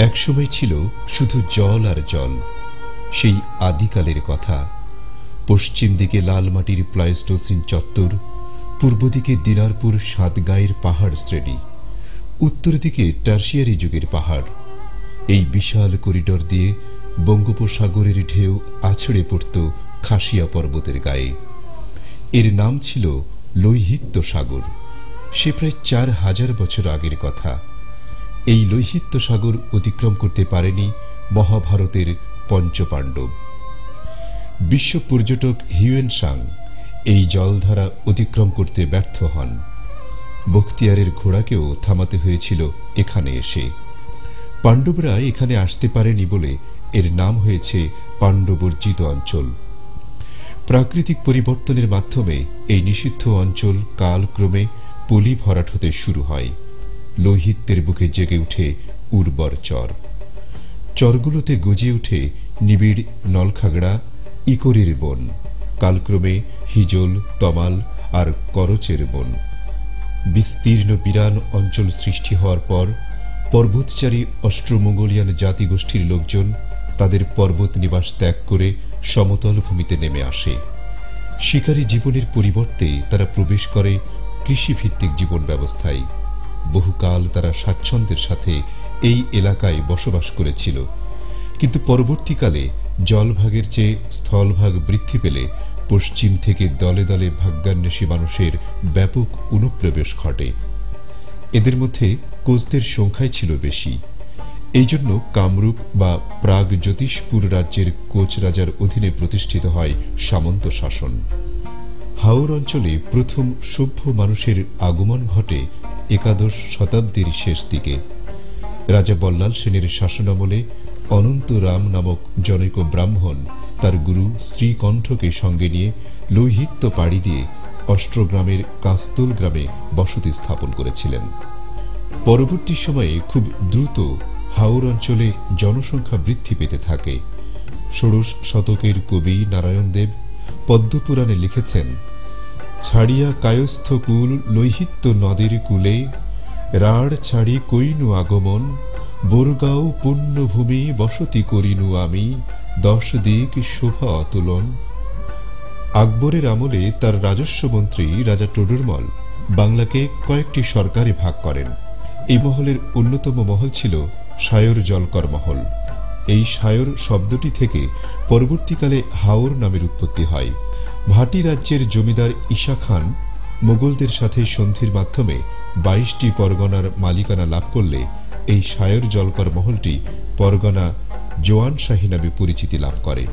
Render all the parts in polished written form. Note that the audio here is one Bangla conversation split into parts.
একসময় ছিল শুধু জল আর জল। সেই আদিকালের কথা। পশ্চিম দিকে লাল মাটির প্লাইস্টোসিন চত্বর, পূর্ব দিকে দিনারপুর সাতগাঁয়ের পাহাড় শ্রেণী, উত্তর দিকে টার্সিয়ারি যুগের পাহাড়। এই বিশাল করিডর দিয়ে বঙ্গোপসাগরের ঢেউ আছড়ে পড়ত খাসিয়া পর্বতের গায়ে। এর নাম ছিল লোহিত্য সাগর। সে প্রায় 4000 বছর আগের কথা। এই লোহিত্য সাগর অতিক্রম করতে পারেনি মহাভারতের পঞ্চপাণ্ডব। বিশ্ব পর্যটক হিউয়েন সাং এই জলধারা অতিক্রম করতে ব্যর্থ হন। বখতিয়ারের ঘোড়াকেও থামাতে হয়েছিল এখানে এসে। পাণ্ডবরা এখানে আসতে পারেনি বলে এর নাম হয়েছে পাণ্ডবর্জিত অঞ্চল। প্রাকৃতিক পরিবর্তনের মাধ্যমে এই নিষিদ্ধ অঞ্চল কালক্রমে পলি ভরাট হতে শুরু হয়। লোহিত্যের বুকে জেগে উঠে উর্বর চর। চরগুলোতে গজিয়ে উঠে নিবিড় নলখাগড়া, ইকরির বন, কালক্রমে হিজল, তমাল আর করচের বন। বিস্তীর্ণ বিরান অঞ্চল সৃষ্টি হওয়ার পর পর্বতচারী অস্ট্রোমঙ্গোলিয়ান জাতিগোষ্ঠীর লোকজন তাদের পর্বত নিবাস ত্যাগ করে সমতল ভূমিতে নেমে আসে। শিকারী জীবনের পরিবর্তে তারা প্রবেশ করে কৃষিভিত্তিক জীবন ব্যবস্থায়। বহুকাল তারা স্বাচ্ছন্দ্যের সাথে এই এলাকায় বসবাস করেছিল, কিন্তু পরবর্তীকালে জলভাগের চেয়ে স্থলভাগ বৃদ্ধি পেলে পশ্চিম থেকে দলে দলে ভাগ্যান্বেষী মানুষের ব্যাপক অনুপ্রবেশ ঘটে। এদের মধ্যে কোচদের সংখ্যাই ছিল বেশি। এই জন্য কামরূপ বা প্রাগ জ্যোতিষপুর রাজ্যের কোচ রাজার অধীনে প্রতিষ্ঠিত হয় সামন্ত শাসন। হাওর অঞ্চলে প্রথম সভ্য মানুষের আগমন ঘটে একাদশ শতাব্দীর শেষ দিকে। রাজা বল্লাল সেনের শাসনামলে অনন্ত রাম নামক জনৈক ব্রাহ্মণ তার গুরু শ্রীকণ্ঠকে সঙ্গে নিয়ে লোহিত্য পাড়ি দিয়ে অষ্টগ্রামের কাস্তল গ্রামে বসতি স্থাপন করেছিলেন। পরবর্তী সময়ে খুব দ্রুত হাওর অঞ্চলে জনসংখ্যা বৃদ্ধি পেতে থাকে। ষোড়শ শতকের কবি নারায়ণ দেব পদ্মপুরাণে লিখেছেন, ছাড়িয়া কায়স্থ কুল লোহিত্য নদীর কূলে, রাঢ় ছাড়ি কইনু আগমন, বোরগাঁও পুণ্যভূমি বসতি করিনু আমি, 10 দিক শোভা অতুলন। আকবরের আমলে তার রাজস্ব মন্ত্রী রাজা টুডুরমল বাংলাকে কয়েকটি সরকারে ভাগ করেন। এই মহলের অন্যতম মহল ছিল শায়র জলকর মহল। এই শায়র শব্দটি থেকে পরবর্তীকালে হাওর নামের উৎপত্তি হয়। ভাটি রাজ্যের জমিদার ঈশা খান মোগলদের সাথে সন্ধির মাধ্যমে 22টি পরগনার মালিকানা লাভ করলে এই শায়র জলকর মহলটি পরগনা জোয়ানশাহী নামে পরিচিতি লাভ করে।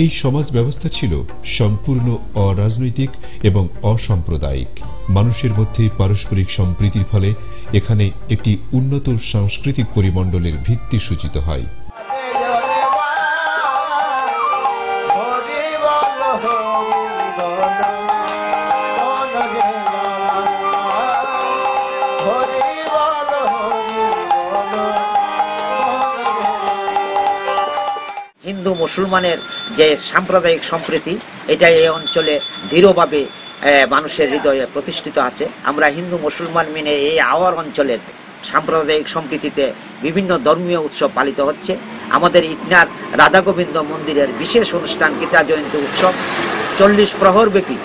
এই সমাজ ব্যবস্থা ছিল সম্পূর্ণ অরাজনৈতিক এবং অসাম্প্রদায়িক। মানুষের মধ্যে পারস্পরিক সম্প্রীতির ফলে এখানে একটি উন্নত সাংস্কৃতিক পরিমণ্ডলের ভিত্তি সূচিত হয়। হিন্দু মুসলমানের যে সাম্প্রদায়িক সম্প্রীতি, এটা এই অঞ্চলে দৃঢ়ভাবে মানুষের হৃদয়ে প্রতিষ্ঠিত আছে। আমরা হিন্দু মুসলমান মিলে এই আওয়ার অঞ্চলের সাম্প্রদায়িক সম্প্রীতিতে বিভিন্ন ধর্মীয় উৎসব পালিত হচ্ছে। আমাদের ইটনার রাধা গোবিন্দ মন্দিরের বিশেষ অনুষ্ঠান গীতা জয়ন্তী উৎসব 40 প্রহর ব্যাপী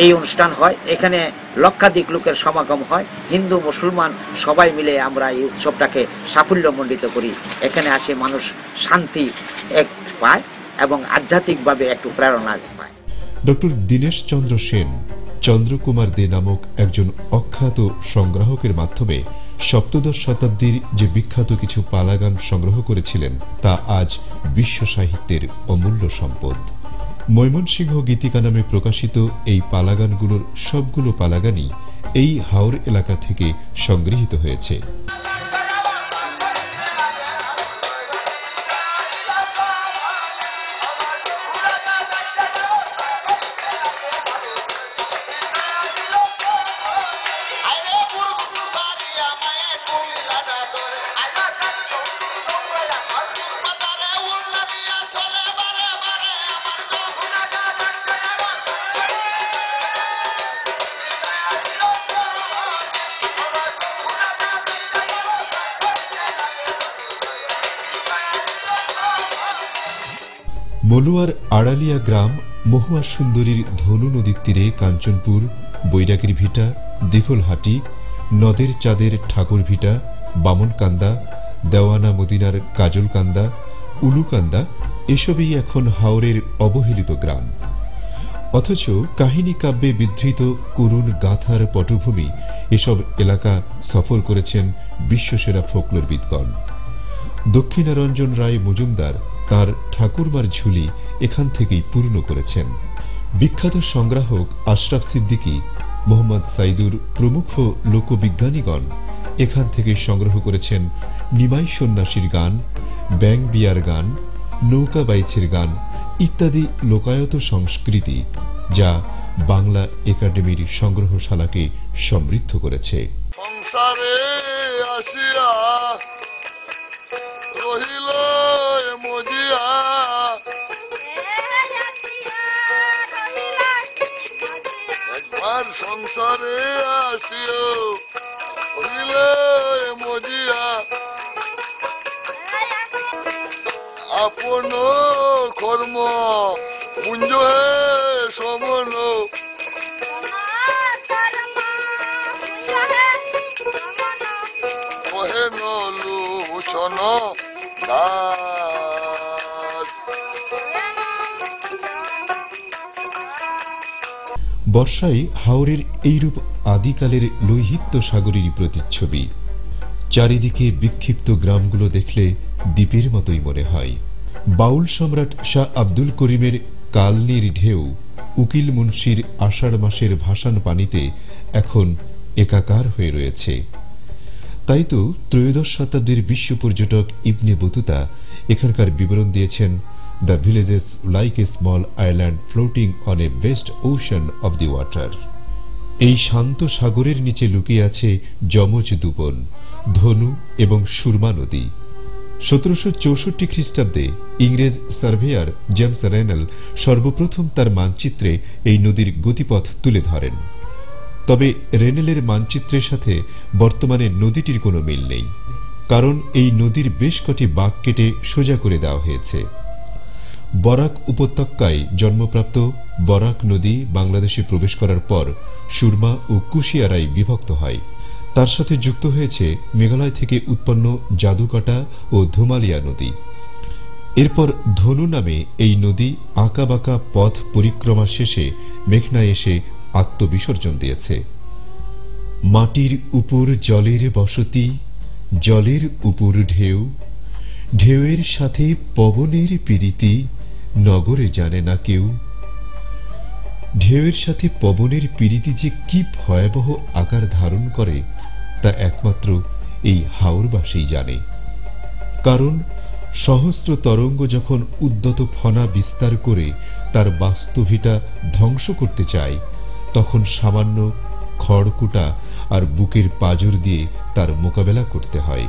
এই অনুষ্ঠান হয়। এখানে লক্ষাধিক লোকের সমাগম হয়। হিন্দু মুসলমান সবাই মিলে আমরা এই উৎসবটাকে সাফল্যমণ্ডিত করি। এখানে আসে মানুষ শান্তি পায় এবং আধ্যাত্মিকভাবে একটু প্রেরণা পায়। ডক্টর দীনেশ চন্দ্র সেন চন্দ্রকুমার দে নামক একজন অখ্যাত সংগ্রাহকের মাধ্যমে সপ্তদশ শতাব্দীর যে বিখ্যাত কিছু পালাগান সংগ্রহ করেছিলেন তা আজ বিশ্ব সাহিত্যের অমূল্য সম্পদ। ময়মনসিংহ গীতিকা নামে প্রকাশিত এই পালাগানগুলোর সবগুলো পালাগানই এই হাওর এলাকা থেকে সংগৃহীত হয়েছে। মলুয়ার আড়ালিয়া গ্রাম মহুয়া সুন্দরীর ধনু নদীর তীরে কাঞ্চনপুর, বৈরাগীর ভিটা, দিঘলহাটি, নদের চাঁদের ঠাকুর ভিটা, বামনকান্দা, দেওয়ানা মদিনার কাজলকান্দা, উলুকান্দা এসবই এখন হাওরের অবহেলিত গ্রাম। অথচ কাহিনী কাব্যে বিধৃত করুণ গাথার পটভূমি এসব এলাকা সফর করেছেন বিশ্বসেরা ফোকলোরবিদগণ। দক্ষিণারঞ্জন রায় মজুমদার তাঁর ঠাকুরমার ঝুলি এখান থেকেই পূর্ণ করেছেন। বিখ্যাত সংগ্রাহক আশরাফ সিদ্দিকী, মোহাম্মদ সাইদুর প্রমুখ লোকবিজ্ঞানীগণ এখান থেকে সংগ্রহ করেছেন নিমাই সন্ন্যাসীর গান, ব্যাং বিয়ার গান, নৌকা বাইছের গান ইত্যাদি লোকায়ত সংস্কৃতি, যা বাংলা একাডেমির সংগ্রহশালাকে সমৃদ্ধ করেছে। সংসারে আসিয়া রহিল মজিয়া, একবার সংসারে আসিও রহিল মজিয়া, আপন কর্ম পুঞ্জ হে সমন, কহে নলুচন দাস। বর্ষায় হাওরের এইরূপ আদিকালের লৌহিত্য সাগরেরই প্রতিচ্ছবি। চারিদিকে বিক্ষিপ্ত গ্রামগুলো দেখলে দ্বীপের মতোই মনে হয়। বাউল সম্রাট শাহ আব্দুল করিমের কালনির ঢেউ উকিল মুন্সির আষাঢ় মাসের ভাসান পানিতে এখন একাকার হয়ে রয়েছে। তাই তো ত্রয়োদশ শতাব্দীর বিশ্ব পর্যটক ইবনে বতুতা এখানকার বিবরণ দিয়েছেন, the villages like a small island floating on a vest ocean of the water. এই শান্ত সাগরের নিচে লুকিয়ে আছে যমজ দুবন, ধনু এবং সুরমা নদী। 1764 খ্রিস্টাব্দে ইংরেজ সার্ভেয়ার জেমস রেনেল সর্বপ্রথম তার মানচিত্রে এই নদীর গতিপথ তুলে ধরেন। তবে রেনেলের মানচিত্রের সাথে বর্তমানে নদীটির কোনো মিল নেই, কারণ এই নদীর বেশ কটি বাঁক কেটে সোজা করে দেওয়া হয়েছে। বরাক উপত্যকায় জন্মপ্রাপ্ত বরাক নদী বাংলাদেশে প্রবেশ করার পর সুরমা ও কুশিয়ারায় বিভক্ত হয়। তার সাথে যুক্ত হয়েছে মেঘালয় থেকে উৎপন্ন জাদুকাটা ও ধুমালিয়া নদী। এরপর ধনু নামে এই নদী আঁকাবাঁকা পথ পরিক্রমা শেষে মেঘনায় এসে আত্মবিসর্জন দিয়েছে। মাটির উপর জলের বসতি, জলের উপর ঢেউ, ঢেউয়ের সাথে পবনের পিরিতি, নগরে জানে না কেউ। ঢেউয়ের সাথে পবনের পিরিতি যে কি ভয়াবহ আকার ধারণ করে তা একমাত্র এই হাওরবাসী জানে। কারণ সহস্র তরঙ্গ যখন উদ্যত ফনা বিস্তার করে তার বাস্তুভিটা ধ্বংস করতে চায়, তখন সামান্য খড়কুটা আর বুকের পাঁজর দিয়ে তার মোকাবেলা করতে হয়।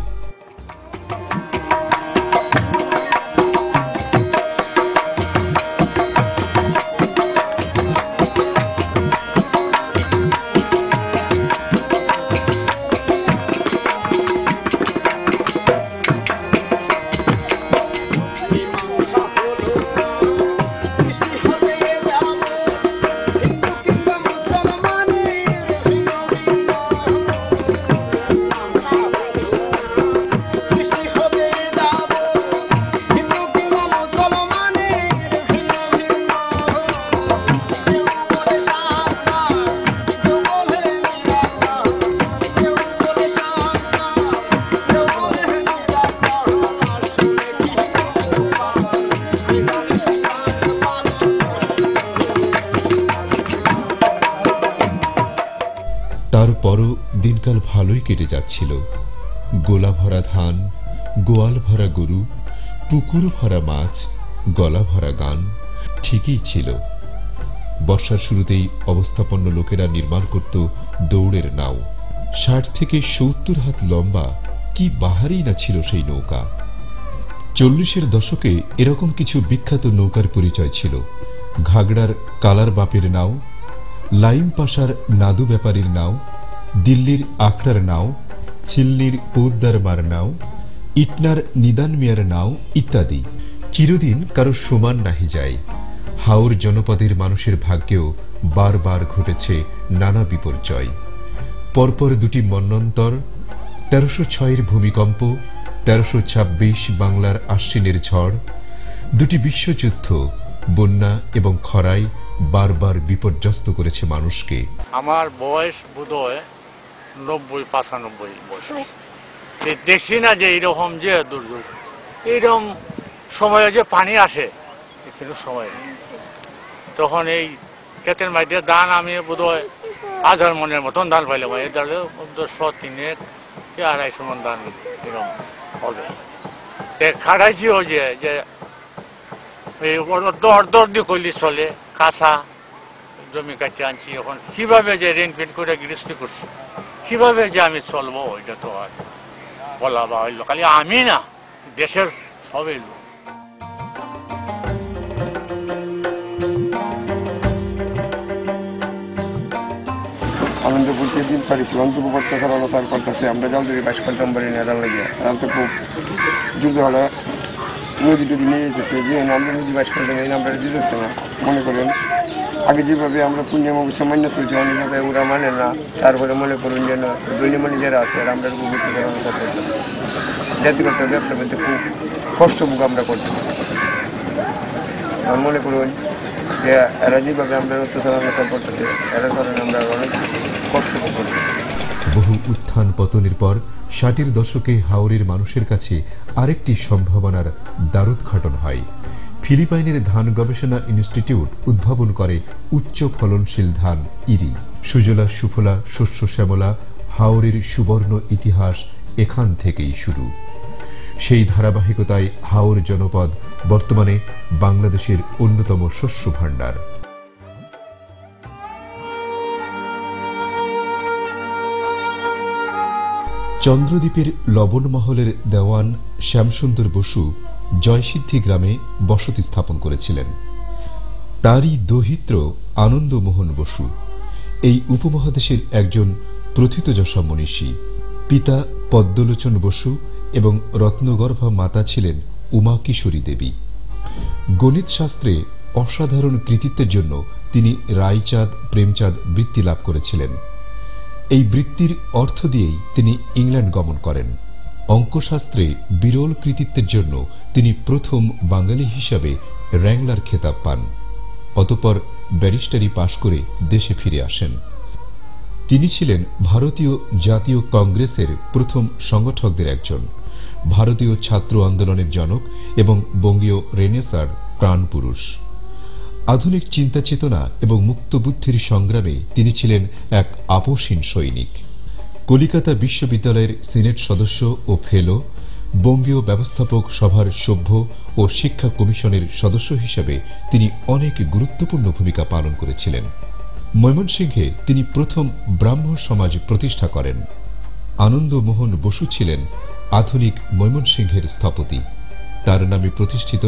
তারপরও দিনকাল ভালোই কেটে যাচ্ছিল। গোলা ভরা ধান, গোয়াল ভরা গরু, পুকুর ভরা মাছ, গলা ভরা গান ঠিকই ছিল। বর্ষার শুরুতেই অবস্থাপন্ন লোকেরা নির্মাণ করত দৌড়ের নাও। 60 থেকে 70 হাত লম্বা কি বাহারই না ছিল সেই নৌকা। 40-এর দশকে এরকম কিছু বিখ্যাত নৌকার পরিচয় ছিল। ঘাগড়ার কালার বাপের নাও, লাইম পাশার নাদু ব্যাপারীর নাও, দিল্লির আখড়ার নাও, ছিল্লির পৌদ্দার মার নাও, ইটনার নিদান মিয়ার নাও ইত্যাদি। চিরদিন কারো সমান নাহি যায়। হাওর জনপদের মানুষের ভাগ্যেও বারবার ঘটেছে নানা বিপর্যয়। পরপর দুটি মন্বন্তর, 1306 ভূমিকম্প, 1326 বাংলার আশ্বিনের ঝড়, দুটি বিশ্বযুদ্ধ, বন্যা এবং খরায় বারবার বিপর্যস্ত করেছে মানুষকে। আমার বয়স বোধহয় 90-95 বয়স। দেখছি না যে এইরকম যে দুর্যোগ, এইরকম সময়ে যে পানি আসে কিন্তু সময় নেই। তখন এই ক্ষেতের মাঝে ধান আমি বোধহয় 1000 মনের মতন ধান পাইলাম। এই দলে 100-3 250 মন ধান এরকম হবে। খাটাইছিও যে দর দিয়ে করলে চলে, কাঁচা জমি কাটিয়ে আনছি। এখন কিভাবে যে রেন পেন করে গৃহস্থী করছি, কিভাবে যে আমি চলবো ওইটা তো আর বলা বা হইল। খালি আমি না, দেশের সবাই লোক। আনন্দপুর দিন পারিছি অন্তপুর অত্যাচার অনাচার করতেছে। আমরা জলদি বাস করতাম পারি না, এরা লাগে এরা তো খুব যুদ্ধ হলে নদী টদি নিয়ে যেতেছে। আমরা নদী বাস করতাম, এই নামটা দিতেছে না। মনে করেন আগে যেভাবে আমরা পুণ্যম সামান্য চলছি, অনেকভাবে ওরা মানে না। তারপরে মনে করুন যে দলীয় যারা আছে আমরা খুব অত্যাচার অনাচার করতেছি। জাতিগত ব্যবসা বলতে খুব কষ্ট ভোগ আমরা করতেছি। মনে করুন যে এরা যেভাবে আমরা অত্যাচার অনাচার করতেছি, এর কারণে আমরা অনেক কষ্ট ভোগ করতেছি। বহু উত্থান পতনের পর 60-এর দশকে হাওরের মানুষের কাছে আরেকটি সম্ভাবনার দ্বারোদ্ঘাটন হয়। ফিলিপাইনের ধান গবেষণা ইনস্টিটিউট উদ্ভাবন করে উচ্চ ফলনশীল ধান ইরি। সুজলা সুফলা শস্য শ্যামলা হাওরের সুবর্ণ ইতিহাস এখান থেকেই শুরু। সেই ধারাবাহিকতায় হাওর জনপদ বর্তমানে বাংলাদেশের অন্যতম শস্য ভাণ্ডার। চন্দ্রদ্বীপের লবণমহলের দেওয়ান শ্যামসুন্দর বসু জয়সিদ্ধি গ্রামে বসতি স্থাপন করেছিলেন। তারই দৌহিত্র আনন্দমোহন বসু এই উপমহাদেশের একজন প্রথিতযশা মনীষী। পিতা পদ্মলোচন বসু এবং রত্নগর্ভা মাতা ছিলেন উমা কিশোরী দেবী। গণিত শাস্ত্রে অসাধারণ কৃতিত্বের জন্য তিনি রায়চাঁদ প্রেমচাঁদ বৃত্তি লাভ করেছিলেন। এই বৃত্তির অর্থ দিয়েই তিনি ইংল্যান্ড গমন করেন। অঙ্কশাস্ত্রে বিরল কৃতিত্বের জন্য তিনি প্রথম বাঙালি হিসাবে র্যাংলার খেতাব পান। অতঃপর ব্যারিস্টারি পাশ করে দেশে ফিরে আসেন। তিনি ছিলেন ভারতীয় জাতীয় কংগ্রেসের প্রথম সংগঠকদের একজন, ভারতীয় ছাত্র আন্দোলনের জনক এবং বঙ্গীয় রেনেসার প্রাণপুরুষ। আধুনিক চিন্তা চেতনা এবং মুক্তবুদ্ধির সংগ্রামে তিনি ছিলেন এক আপোষহীন সৈনিক। কলিকাতা বিশ্ববিদ্যালয়ের সিনেট সদস্য ও ফেলো, বঙ্গীয় ব্যবস্থাপক সভার সভ্য ও শিক্ষা কমিশনের সদস্য হিসেবে তিনি অনেক গুরুত্বপূর্ণ ভূমিকা পালন করেছিলেন। ময়মনসিংহে তিনি প্রথম ব্রাহ্ম সমাজ প্রতিষ্ঠা করেন। আনন্দমোহন বসু ছিলেন আধুনিক ময়মনসিংহের স্থপতি। তার নামে প্রতিষ্ঠিত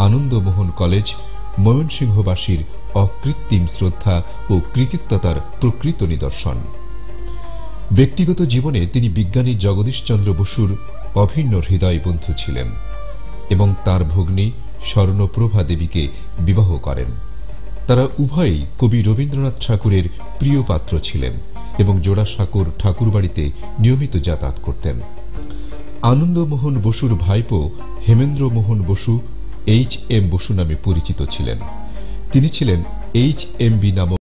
আনন্দমোহন কলেজ ময়মনসিংহবাসীর অকৃত্রিম শ্রদ্ধা ও কৃতিত্বতার প্রকৃত নিদর্শন। ব্যক্তিগত জীবনে তিনি বিজ্ঞানী জগদীশচন্দ্র বসুর অভিন্ন হৃদয় বন্ধু ছিলেন এবং তার ভগ্নী স্বর্ণপ্রভা দেবীকে বিবাহ করেন। তারা উভয়ই কবি রবীন্দ্রনাথ ঠাকুরের প্রিয় পাত্র ছিলেন এবং জোড়াসাঁকোর ঠাকুরবাড়িতে নিয়মিত যাতায়াত করতেন। আনন্দমোহন বসুর ভাইপো হেমেন্দ্রমোহন বসু এইচ.এম. বসু নামে পরিচিত ছিলেন। তিনি ছিলেন এইচ.এম.বি. নামক